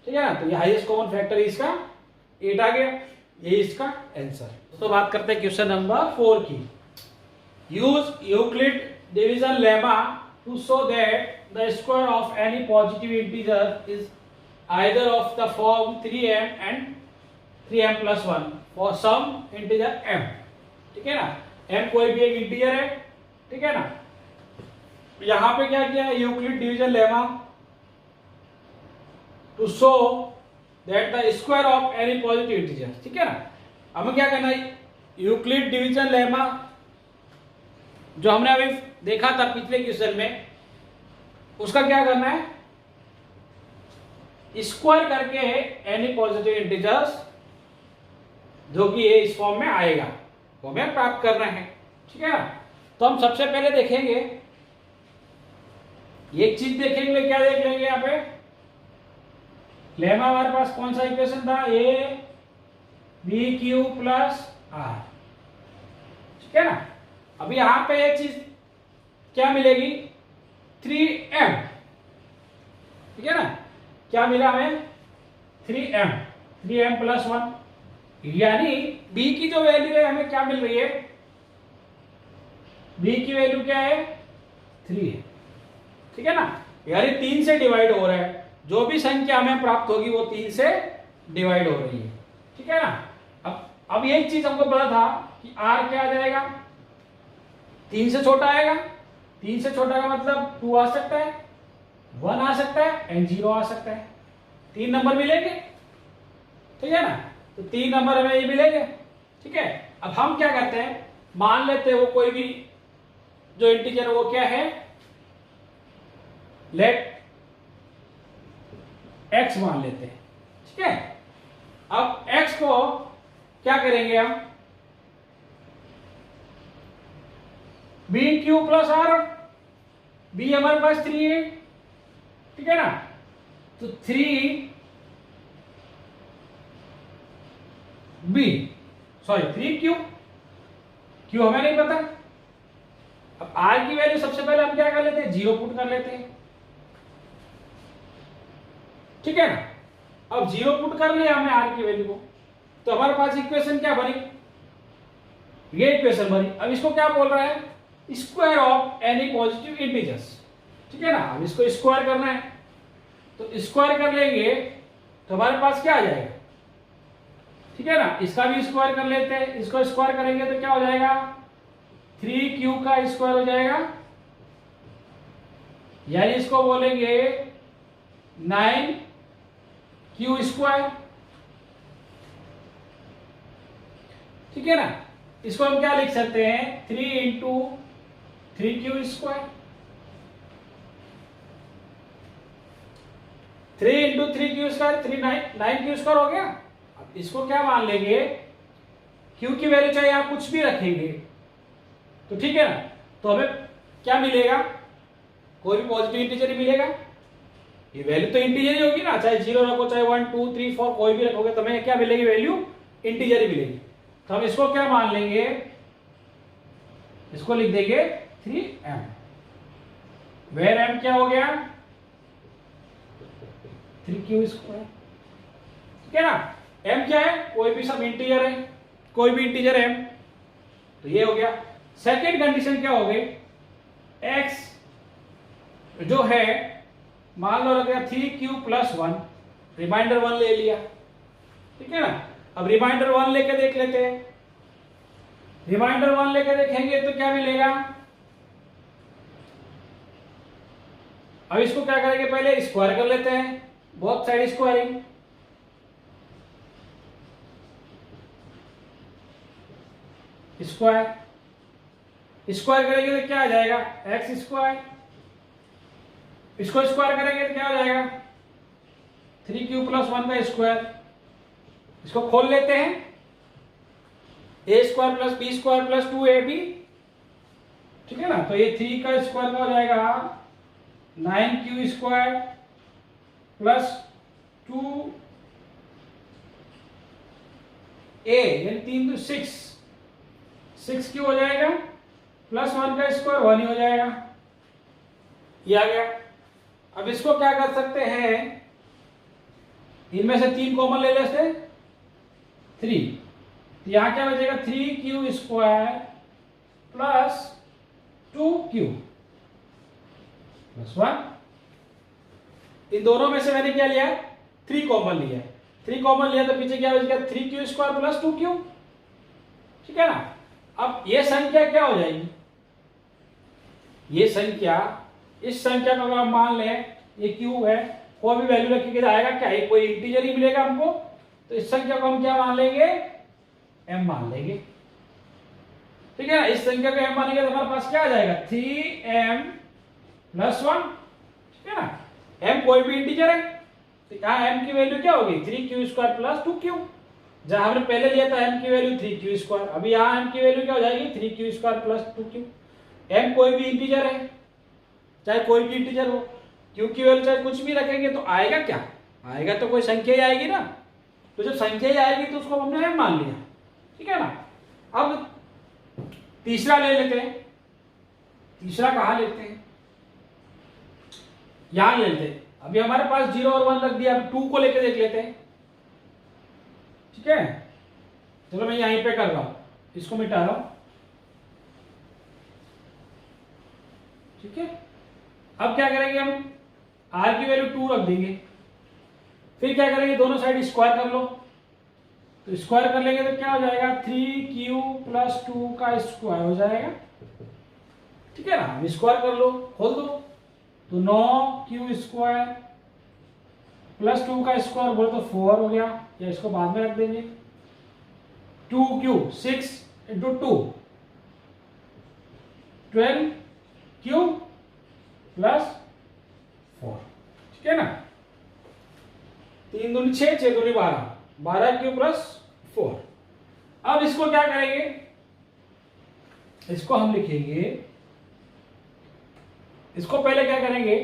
Speaker 1: ठीक है ना। तो ये हाईएस्ट कॉमन फैक्टर इसका 8 आ गया, ये इसका आंसर। तो बात करते हैं क्वेश्चन नंबर 4 की। Use Euclid division lemma to show that the square of any positive integer is either of the form 3m and 3m plus 1 for some integer m, ठीक है ना। m कोई भी एक इंटीजर है, ठीक है ना। यहां पे क्या किया? Euclid division lemma to show that the square of any positive integer, ठीक है ना। हमें क्या करना है? यूक्लिड डिवीजन लेमा जो हमने अभी देखा था पिछले क्वेश्चन में, उसका क्या करना है? स्क्वायर करके एनी पॉजिटिव इंटीजर्स जो कि ये इस फॉर्म में आएगा वो हमें प्राप्त करना है, ठीक है ना। तो हम सबसे पहले देखेंगे, एक चीज देखेंगे, क्या देख लेंगे यहाँ पे? लेमा हमारे पास कौन सा इक्वेशन था? A b Q plus r, ठीक है ना। अभी यहां पे एक चीज क्या मिलेगी? 3m, ठीक है ना। क्या मिला हमें? 3m प्लस 1, यानी b की जो वैल्यू है हमें क्या मिल रही है? b की वैल्यू क्या है? 3 है, ठीक है ना। यानी 3 से डिवाइड हो रहा है, जो भी संख्या हमें प्राप्त होगी वो 3 से डिवाइड हो रही है, ठीक है ना। अब एक चीज हमको पता था कि r क्या आ जाएगा? 3 से छोटा आएगा। 3 से छोटा का मतलब 2 आ सकता है, 1 आ सकता है एंड 0 आ सकता है। 3 नंबर मिलेंगे, ठीक है ना। तो 3 नंबर हमें ये मिलेंगे, ठीक है। अब हम क्या करते हैं? मान लेते हैं वो कोई भी जो इंटीजर वो क्या है? लेट x मान लेते हैं, ठीक है। अब x को क्या करेंगे हम? B Q plus r, b हमारे पास 3 है, ठीक है ना। तो 3 क्यू, क्यू हमें नहीं पता। अब आर की वैल्यू सबसे पहले हम क्या कर लेते हैं? 0 पुट कर लेते हैं, ठीक है ना। अब 0 पुट कर लिया हमने आर की वैल्यू को, तो हमारे पास इक्वेशन क्या बनी? ये इक्वेशन बनी। अब इसको क्या बोल रहा है? Square of any positive integers, ठीक है ना। अब इसको स्क्वायर करना है, तो स्क्वायर कर लेंगे तो हमारे पास क्या आ जाएगा, ठीक है ना। इसका भी स्क्वायर कर लेते हैं, इसको स्क्वायर करेंगे तो क्या हो जाएगा, 3q का स्क्वायर हो जाएगा, यानी इसको बोलेंगे 9q स्क्वायर, ठीक है ना। इसको हम क्या लिख सकते हैं, 3 into 3q square, 3 into 3q square 9q square हो गया। अब इसको क्या मान लेंगे, q की वैल्यू चाहे आप कुछ भी रखेंगे तो ठीक है ना, तो हमें क्या मिलेगा, कोई भी पॉजिटिव इंटीजर ही मिलेगा। ये वैल्यू तो इंटीजर ही होगी ना, चाहे 0 रखो चाहे 1 2 3 4 कोई भी रखोगे तो हमें क्या मिलेगी, वैल्यू इंटीजर ही मिलेगी। तो हम इसको क्या मान लेंगे, इसको लिख देंगे 3m, वेयर m क्या हो गया, 3q स्क्वायर, ठीक है ना। m क्या है, कोई भी सब इंटीजर है, कोई भी इंटीजर m, तो ये हो गया। सेकेंड कंडीशन क्या हो गई, x जो है मान लो लग गया 3q प्लस 1, रिमाइंडर 1 ले लिया, ठीक है ना। अब रिमाइंडर 1 लेके देख लेते हैं, रिमाइंडर 1 लेके देखेंगे तो क्या मिलेगा, अब इसको क्या करेंगे, पहले स्क्वायर कर लेते हैं, both side squaring, square square करेंगे तो क्या आ जाएगा, एक्स स्क्वायर, इसको स्क्वायर करेंगे तो क्या हो जाएगा, 3q प्लस 1 का स्क्वायर, इसको खोल लेते हैं, a square plus b square plus 2ab, ठीक है ना। तो ये 3 का स्क्वायर का हो जाएगा 9q स्क्वायर प्लस 2a, यानी 3 तो 6q हो जाएगा प्लस 1 का स्क्वायर 1 ही हो जाएगा, ये आ गया। अब इसको क्या कर सकते हैं, इनमें से 3 कॉमन ले लेते हैं, 3, तो यहां क्या बचेगा, 3q square plus 2q plus 1। इन दोनों में से मैंने क्या लिया, 3 कॉमन लिया, 3 कॉमन लिया तो पीछे क्या बचेगा, 3q स्क्वायर प्लस 2q, ठीक है ना। अब ये संख्या क्या हो जाएगी, ये संख्या, इस संख्या को अगर हम मान लें ये q है, कोई भी वैल्यू रखेंगे तो आएगा क्या, कोई इंटीजर ही मिलेगा हमको, तो इस संख्या को हम क्या मान लेंगे, m मान लेंगे, ठीक है ना। इस संख्या को m मानेंगे तो हमारे पास क्या आ जाएगा, 3m प्लस 1, ठीक है ना। m कोई भी इंटीजर है तो यहाँ m की वैल्यू क्या होगी, 3q स्क्वायर प्लस 2q, जहां हमने पहले लिया था m की वैल्यू 3q स्क्वायर, अभी यहाँ m की वैल्यू क्या हो जाएगी, 3q square plus 2q। m कोई भी इंटीजर है, चाहे कोई भी इंटीजर हो, q की वैल्यू चाहे कुछ भी रखेंगे तो आएगा क्या, आएगा तो कोई संख्या ही आएगी ना, तो जब संख्या ही आएगी तो उसको हमने m मान लिया, ठीक है ना। अब तीसरा ले लेते हैं, तीसरा कहां लेते हैं, यहां लेते हैं। अभी हमारे पास 0 और 1 रख दिया, अब 2 को लेके देख लेते हैं, ठीक है। चलो मैं यहीं पे कर रहा हूं, इसको मिटा रहा हूं, ठीक है। अब क्या करेंगे हम, r की वैल्यू 2 रख देंगे, फिर क्या करेंगे, दोनों साइड स्क्वायर कर लो, तो स्क्वायर कर लेंगे तो क्या हो जाएगा, 3q प्लस 2 का स्क्वायर हो जाएगा, ठीक है ना। स्क्वायर कर लो, खोल दो, तो 9q स्क्वायर प्लस 2 का स्क्वायर बोले तो 4 हो गया, या इसको बाद में रख देंगे, 2q 6 इंटू 2 12q प्लस 4, ठीक है ना। 3 दूनी 6, 6 दूनी 12, 12q प्लस 4। अब इसको क्या करेंगे, इसको हम लिखेंगे, इसको पहले क्या करेंगे,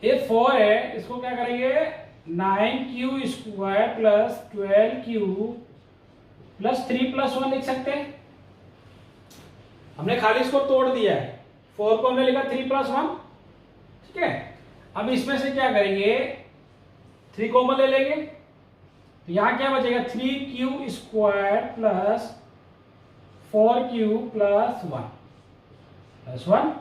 Speaker 1: ये 4 है, इसको क्या करेंगे, 9q square plus 12q plus 3 plus 1 लिख सकते हैं। हमने खाली इसको तोड़ दिया है, 4 को हमने लिखा 3 प्लस 1, ठीक है। अब इसमें से क्या करेंगे, 3 कॉमन ले लेंगे, तो यहां क्या बचेगा, 3q square plus 4q plus 1 plus 1,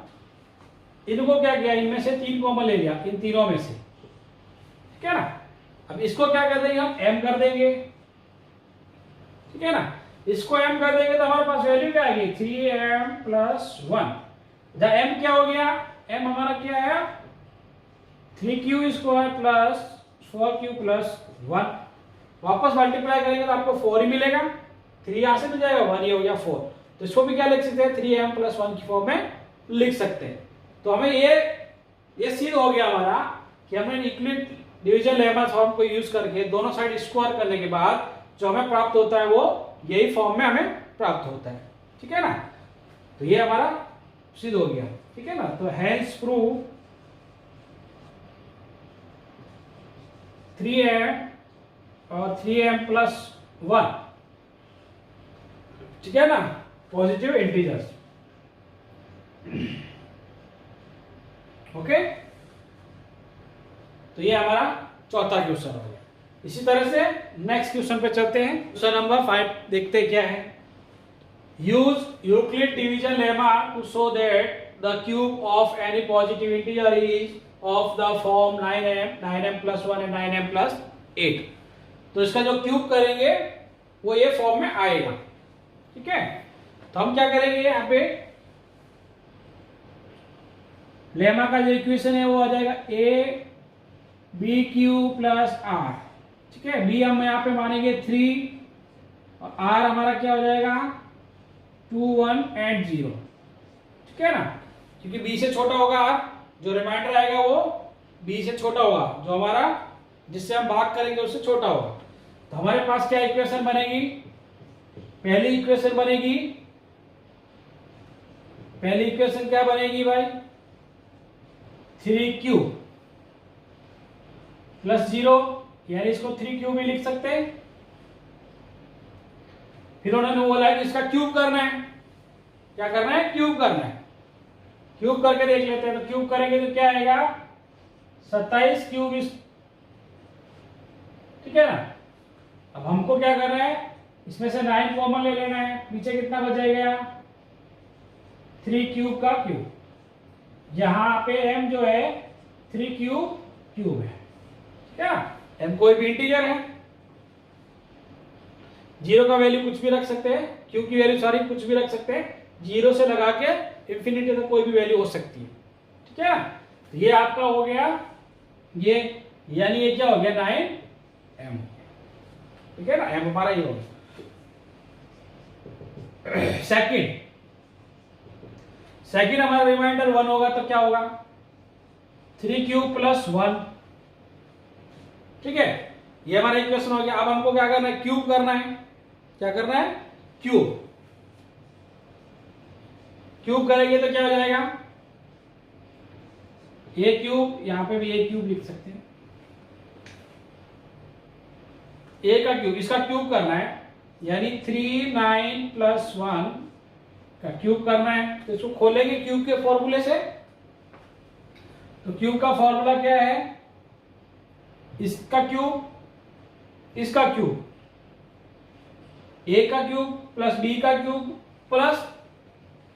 Speaker 1: इनको क्या किया, इनमें से 3 कॉमन ले लिया, इन तीनों में से, ठीक है ना। अब इसको क्या कर देंगे हम, m कर देंगे, ठीक है ना। इसको m कर देंगे तो हमारे पास वैल्यू क्या आएगी, 3m प्लस 1। जब m क्या हो गया, m हमारा क्या है 3q square plus 4q plus 1। वापस मल्टीप्लाई करेंगे तो आपको 4 ही मिलेगा, 3 यहां से मिल जाएगा, 1 ये हो गया 4। तो इसको भी क्या लिख सकते हैं, 3m प्लस 1 की फॉर्म में लिख सकते हैं। तो हमें ये सिद्ध हो गया हमारा कि हमने यूक्लिड डिवीजन लेमा फॉर्म को यूज करके दोनों साइड स्क्वायर करने के बाद जो हमें प्राप्त होता है वो यही फॉर्म में हमें प्राप्त होता है, ठीक है ना। तो ये हमारा सिद्ध हो गया, ठीक है ना। तो हेंस प्रूव 3m और 3m प्लस 1, ठीक है ना, पॉजिटिव इंटीजर्स। ओके, तो ये हमारा चौथा क्वेश्चन हो गया। इसी तरह से नेक्स्ट क्वेश्चन पे चलते हैं। क्वेश्चन नंबर 5 देखते हैं क्या है। Use Euclid division lemma to show that the cube of any positive integer is of the form 9m plus 1 and 9m plus 8। तो इसका जो क्यूब करेंगे वो ये फॉर्म में आएगा, ठीक है। तो हम क्या करेंगे, यहाँ पे लेमा का जो इक्वेशन है वो आ जाएगा a b q plus r, ठीक है। b हम यहाँ पे मानेंगे 3 और r हमारा क्या हो जाएगा 2 1 एंड 0, ठीक है ना। क्योंकि b से छोटा होगा r, जो रिमाइंडर आएगा वो b से छोटा होगा, जो हमारा जिससे हम भाग करेंगे उससे छोटा होगा। तो हमारे पास क्या इक्वेशन बनेगी, पहली इक्वेशन बनेगी, पहली इक्वेशन क्या बनेगी भाई, 3q प्लस 0, यानी इसको 3q भी लिख सकते हैं। फिर उन्होंने बोला कि इसका क्यूब करना है, क्या करना है, क्यूब करना है। क्यूब करके देख लेते हैं। तो क्यूब करेंगे तो क्या आएगा 27 क्यूब, ठीक है ना। अब हमको क्या करना है, इसमें से 9 कॉमन ले लेना है, नीचे कितना बच जाएगा 3 क्यूब का क्यूब। यहां पे m जो है 3 क्यूब है, क्या m कोई भी इंटीजर है, 0 का वैल्यू कुछ भी रख सकते हैं, q की वैल्यू सारी कुछ भी रख सकते हैं, 0 से लगा के इंफिनिटी तक कोई भी वैल्यू हो सकती है, ठीक है ना। तो ये आपका हो गया ये, यानी ये क्या हो गया 9m, ठीक है ना, m हमारा ये हो गया। सेकंड हमारा रिमाइंडर 1 होगा तो क्या होगा 3 क्यूब प्लस 1, ठीक है। ये हमारा इक्वेशन हो गया। अब हमको क्या करना है, क्यूब करना है। क्या करना है, क्यूब। क्यूब करेंगे तो क्या हो जाएगा, ये क्यूब, यहां पे भी ये क्यूब लिख सकते हैं, ए का क्यूब, इसका क्यूब करना है, यानी 3 9 प्लस 1 का क्यूब करना है। तो इसको खोलेंगे क्यूब के फॉर्मूले से। तो क्यूब का फॉर्मूला क्या है, इसका क्यूब, इसका क्यूब, ए का क्यूब प्लस बी का cube plus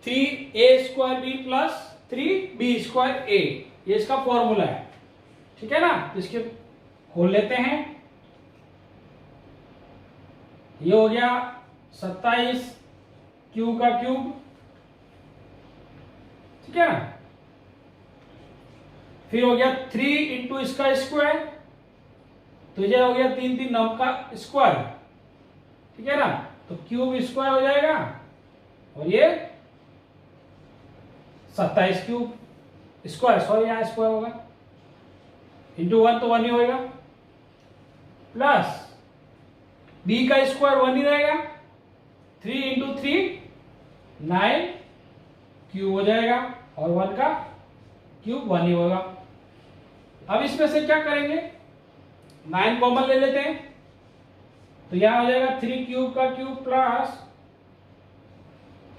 Speaker 1: 3a square b plus 3b square a, ये इसका फॉर्मूला है, ठीक है ना। इसके खोल लेते हैं। ये हो गया 27 क्यू का क्यूब, ठीक है ना। फिर हो गया 3 इंटू इसका स्क्वायर, तो ये हो गया 3 3 9 का स्क्वायर, ठीक है ना। तो क्यूब स्क्वायर हो जाएगा और ये 27 क्यूब स्क्वायर, सॉरी यहां स्क्वायर होगा, इंटू 1 तो 1 ही होगा, प्लस बी का स्क्वायर 1 ही रहेगा, 3 इंटू 3 9 क्यूब हो जाएगा और 1 का क्यूब 1 ही होगा। अब इसमें से क्या करेंगे, 9 कॉमन ले लेते हैं। तो यहां हो जाएगा 3 क्यूब का cube plus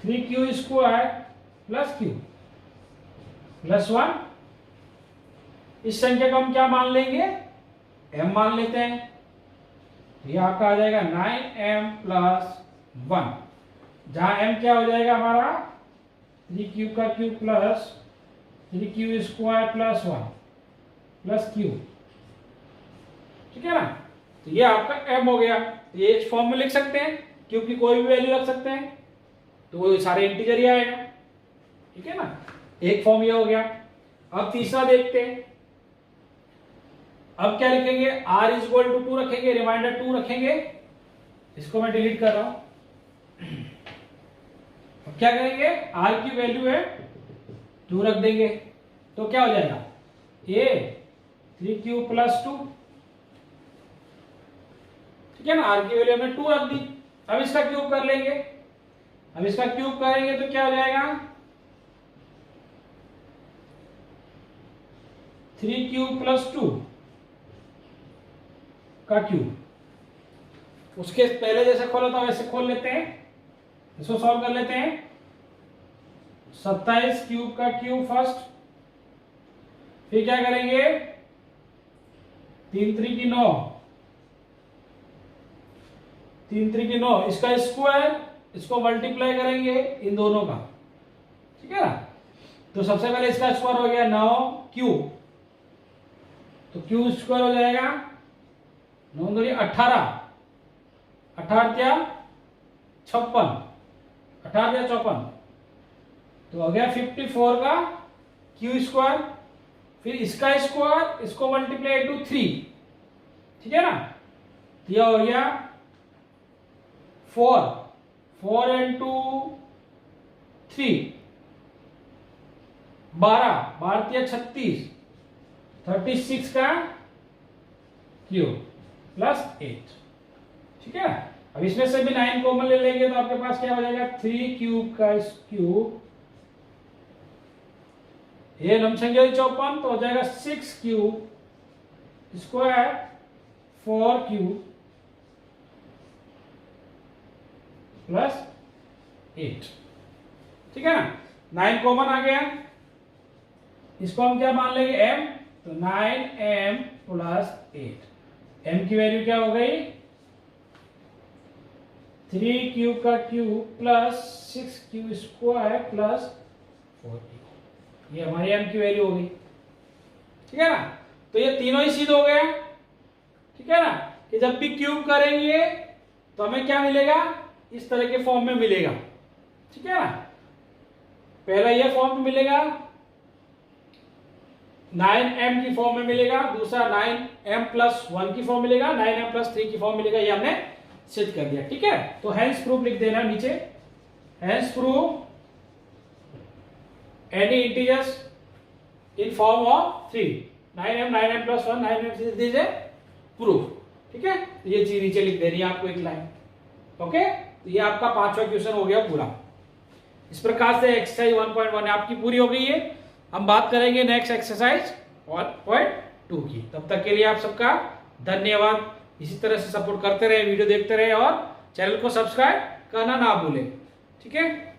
Speaker 1: 3 Q square plus cube plus 1। इस संख्या को हम क्या मान लेंगे, m मान लेते हैं। ये आपका आ जाएगा 9m प्लस 1, जहां m क्या हो जाएगा हमारा 3 क्यूब का cube plus 3q² plus 1 plus q, ठीक है ना। तो ये आपका m हो गया। तो ये इस फॉर्म में लिख सकते हैं क्योंकि कोई भी वैल्यू रख सकते हैं, तो वो सारे इंटीजर ही आएगा, ठीक है ना। एक फॉर्म ये हो गया। अब तीसरा देखते हैं। अब क्या लिखेंगे, r इज इक्वल टू 2 रखेंगे, रिमाइंडर 2 रखेंगे। इसको मैं डिलीट कर रहा हूं। अब क्या करेंगे, r की वैल्यू है 2 रख देंगे, तो क्या हो जाएगा, ये 3q प्लस 2, ठीक है ना। r की वैल्यू हमने 2 रख दी। अब इसका क्यूब कर लेंगे। अब इसका क्यूब करेंगे तो क्या हो जाएगा, 3q प्लस 2 का क्यूब। उसके पहले जैसे खोला था वैसे खोल लेते हैं, इसको सॉल्व कर लेते हैं। 27 क्यूब का क्यूब फर्स्ट, फिर क्या करेंगे, 3 3 की 9, 3 3 की 9, इसका स्क्वायर, इसको मल्टीप्लाई करेंगे इन दोनों का, ठीक है ना। तो सबसे पहले इसका स्क्वायर हो गया 9q, तो q स्क्वायर हो जाएगा 9 दूनी 18, 18 56, 18 54, तो हो गया 54 का q स्क्वायर। फिर इसका स्क्वायर, इसको मल्टीप्लाई टू 3, ठीक है ना। तो यह हो गया 4 इंटू 3, 12 12 36, 36 का क्यूब प्लस 8, ठीक है। अब इसमें से भी 9 कॉमन ले लेंगे तो आपके पास क्या हो जाएगा, 3 क्यूब का क्यूब, ये नमसंख्या 54, तो हो जाएगा 6 क्यूब स्क्वायर 4 क्यूब प्लस 8, ठीक है ना। 9 कॉमन आ गया, इसको हम क्या मान लेंगे, m, तो 9m प्लस 8। m की वैल्यू क्या हो गई, 3 क्यूब का cube plus 6 cube square plus 4 cube, ये हमारी m की वैल्यू हो गई, ठीक है ना। तो ये तीनों ही सिद्ध हो गए, ठीक है ना, कि जब भी क्यूब करेंगे तो हमें क्या मिलेगा, इस तरह के फॉर्म में मिलेगा, ठीक है ना। पहला ये फॉर्म में मिलेगा, 9m की फॉर्म में मिलेगा, दूसरा 9m प्लस 1 की फॉर्म मिलेगा, 9m प्लस 3 की फॉर्म मिलेगा, ये हमने सिद्ध कर दिया, ठीक है। तो हेंस प्रूफ लिख देना नीचे, hence proof any integers in form of 3, 9m plus 1, 9m is a proof, ठीक है। तो ये चीज नीचे लिख देनी है आपको एक लाइन, ओके। तो ये आपका 5वां क्वेश्चन हो गया पूरा। इस प्रकार से एक्सरसाइज 1.1 आपकी पूरी हो गई है। हम बात करेंगे नेक्स्ट एक्सरसाइज 1.2 की। तब तक के लिए आप सबका धन्यवाद। इसी तरह से सपोर्ट करते रहे, वीडियो देखते रहे और चैनल को सब्सक्राइब करना ना भूलें, ठीक है।